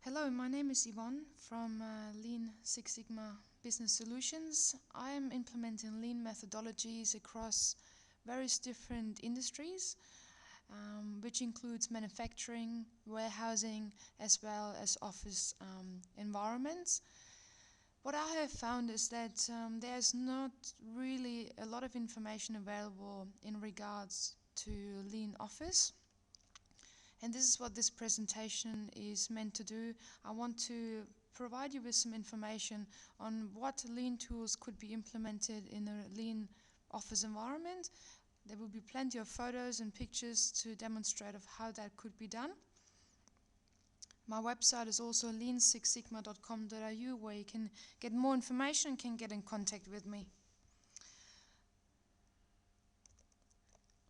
Hello, my name is Yvonne from Lean Six Sigma Business Solutions. I am implementing lean methodologies across various different industries, which includes manufacturing, warehousing, as well as office environments. What I have found is that there's not really a lot of information available in regards to lean office. And this is what this presentation is meant to do. I want to provide you with some information on what lean tools could be implemented in a lean office environment. There will be plenty of photos and pictures to demonstrate of how that could be done. My website is also lean6sigma.com.au, where you can get more information and can get in contact with me.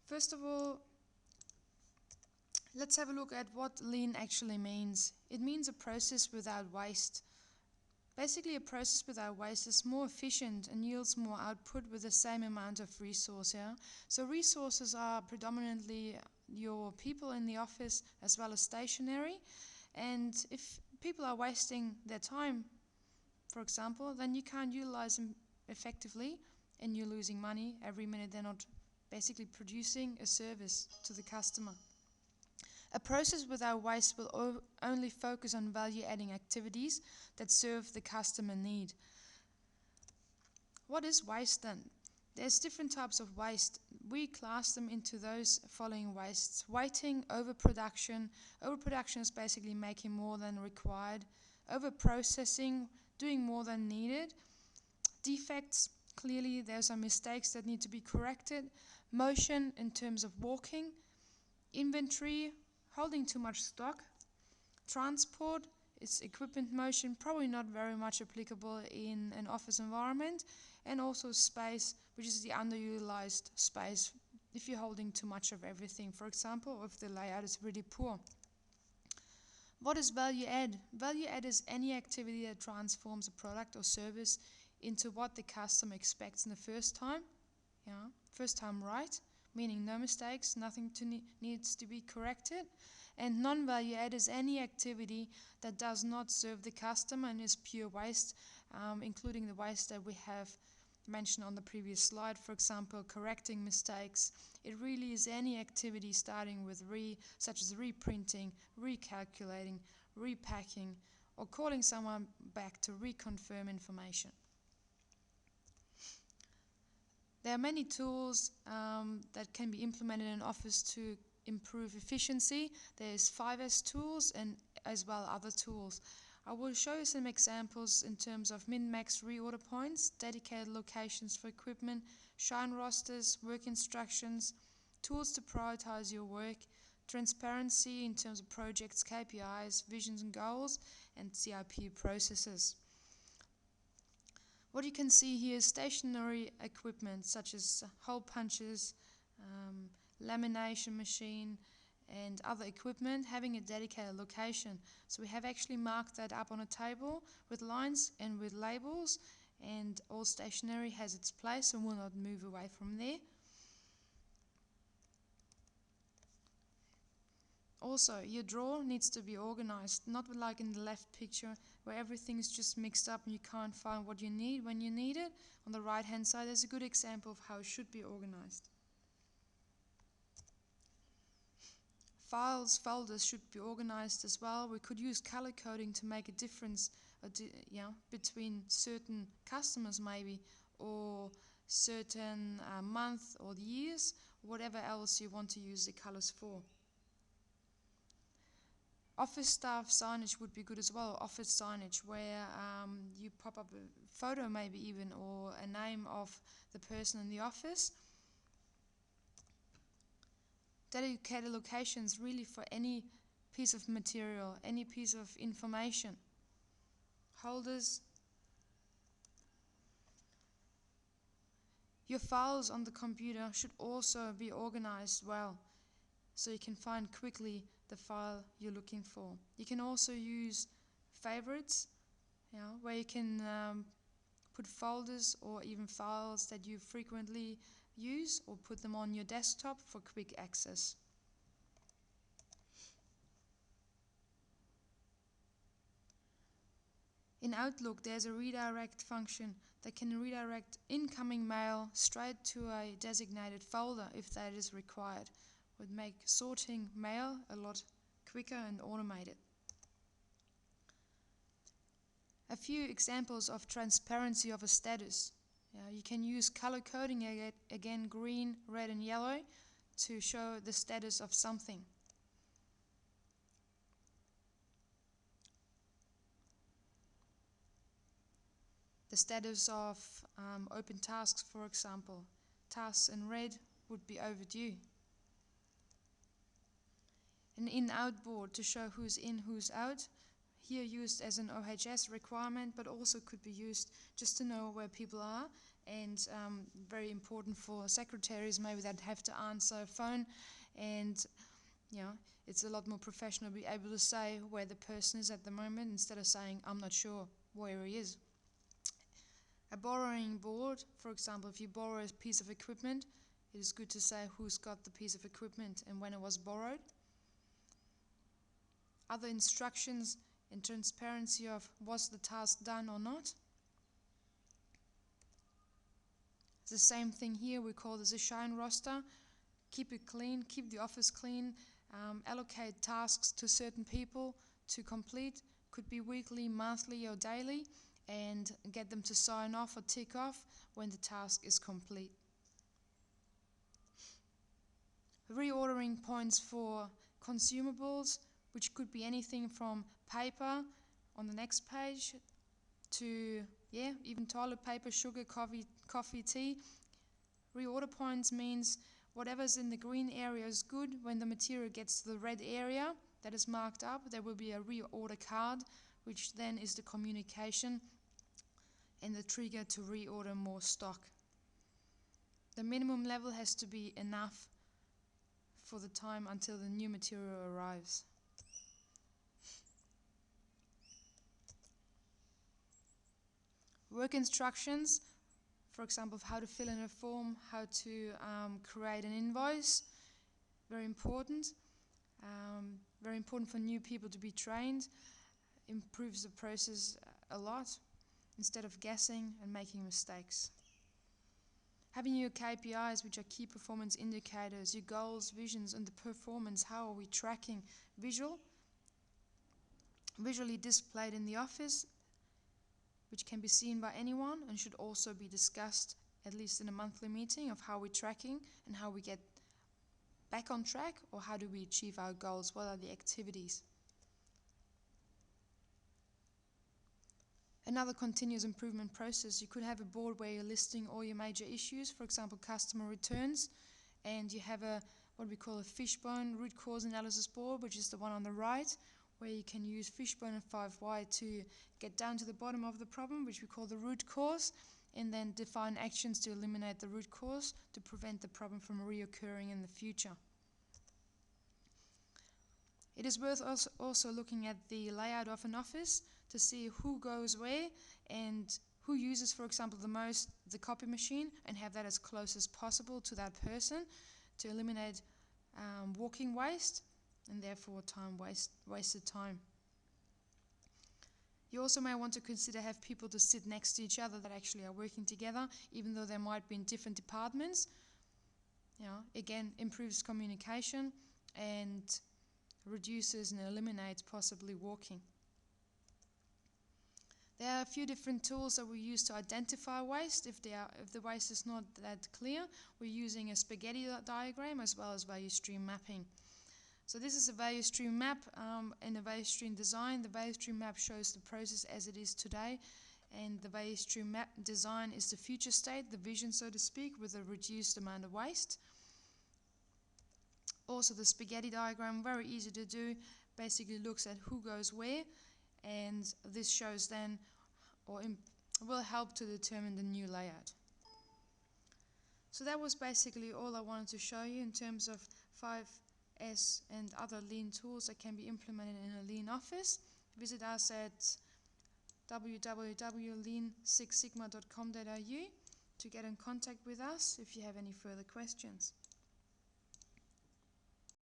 First of all, let's have a look at what lean actually means. It means a process without waste. Basically, a process without waste is more efficient and yields more output with the same amount of resource. Yeah? So resources are predominantly your people in the office as well as stationary. And if people are wasting their time, for example, then you can't utilize them effectively and you're losing money every minute they're not basically producing a service to the customer. A process without waste will only focus on value-adding activities that serve the customer need. What is waste then? There's different types of waste. We class them into those following wastes. Waiting, overproduction. Overproduction is basically making more than required. Overprocessing, doing more than needed. Defects, clearly there's some mistakes that need to be corrected. Motion in terms of walking. Inventory, holding too much stock. Transport is equipment motion, probably not very much applicable in an office environment. And also space, which is the underutilized space if you're holding too much of everything, for example, or if the layout is really poor. What is value add? Value add is any activity that transforms a product or service into what the customer expects in the first time. First time right, meaning no mistakes, nothing needs to be corrected. And non-value add is any activity that does not serve the customer and is pure waste, including the waste that we have mentioned on the previous slide. For example, correcting mistakes. It really is any activity starting with such as reprinting, recalculating, repacking, or calling someone back to reconfirm information. There are many tools that can be implemented in Office to improve efficiency. There's 5S tools and as well other tools. I will show you some examples in terms of min-max reorder points, dedicated locations for equipment, shine rosters, work instructions, tools to prioritize your work, transparency in terms of projects, KPIs, visions and goals, and CIP processes. What you can see here is stationary equipment such as hole punches, lamination machine, and other equipment having a dedicated location. So we have actually marked that up on a table with lines and with labels, and all stationery has its place and will not move away from there. Also, your drawer needs to be organized, not like in the left picture where everything is just mixed up and you can't find what you need when you need it. On the right hand side, there's a good example of how it should be organized. Files, folders should be organized as well. We could use color coding to make a difference between certain customers maybe, or certain month or years, whatever else you want to use the colors for. Office staff signage would be good as well. Office signage where you pop up a photo maybe even, or a name of the person in the office. Dedicated locations really for any piece of material, any piece of information. Holders. Your files on the computer should also be organized well, so you can find quickly the file you're looking for. You can also use favorites, where you can put folders or even files that you frequently use, or put them on your desktop for quick access. In Outlook, there's a redirect function that can redirect incoming mail straight to a designated folder if that is required. Would make sorting mail a lot quicker and automated. A few examples of transparency of a status. You can use color coding again, green, red and yellow, to show the status of something. The status of open tasks, for example. Tasks in red would be overdue. An in-out board to show who's in, who's out. Here used as an OHS requirement, but also could be used just to know where people are, and very important for secretaries maybe that have to answer a phone, and it's a lot more professional to be able to say where the person is at the moment instead of saying I'm not sure where he is. A borrowing board, for example, if you borrow a piece of equipment, it is good to say who's got the piece of equipment and when it was borrowed. Other instructions and transparency of was the task done or not. The same thing here, we call this a shine roster. Keep it clean, keep the office clean, allocate tasks to certain people to complete, could be weekly, monthly or daily, and get them to sign off or tick off when the task is complete. Reordering points for consumables, which could be anything from paper on the next page to even toilet paper, sugar, coffee, tea. Reorder points means whatever's in the green area is good. When the material gets to the red area that is marked up, there will be a reorder card, which then is the communication and the trigger to reorder more stock. The minimum level has to be enough for the time until the new material arrives. Work instructions, for example, of how to fill in a form, how to create an invoice, very important. Very important for new people to be trained, improves the process a lot instead of guessing and making mistakes. Having your KPIs, which are key performance indicators, your goals, visions, and the performance, how are we tracking? Visually displayed in the office, which can be seen by anyone and should also be discussed at least in a monthly meeting of how we're tracking and how we get back on track, or how do we achieve our goals, what are the activities. Another continuous improvement process, you could have a board where you're listing all your major issues, for example customer returns, and you have what we call a fishbone root cause analysis board, which is the one on the right, where you can use fishbone and 5Y to get down to the bottom of the problem, which we call the root cause, and then define actions to eliminate the root cause to prevent the problem from reoccurring in the future. It is worth also looking at the layout of an office to see who goes where and who uses, for example, the most the copy machine, and have that as close as possible to that person to eliminate walking waste and therefore wasted time. You also may want to consider have people to sit next to each other that actually are working together, even though they might be in different departments. Again, improves communication and reduces and eliminates possibly walking. There are a few different tools that we use to identify waste. If the waste is not that clear, we're using a spaghetti diagram as well as value stream mapping. So this is a value stream map and a value stream design. The value stream map shows the process as it is today, and the value stream map design is the future state, the vision, so to speak, with a reduced amount of waste. Also the spaghetti diagram, very easy to do, basically looks at who goes where, and this shows then, or will help to determine the new layout. So that was basically all I wanted to show you in terms of 5S and other lean tools that can be implemented in a lean office. Visit us at www.lean6sigma.com.au to get in contact with us if you have any further questions.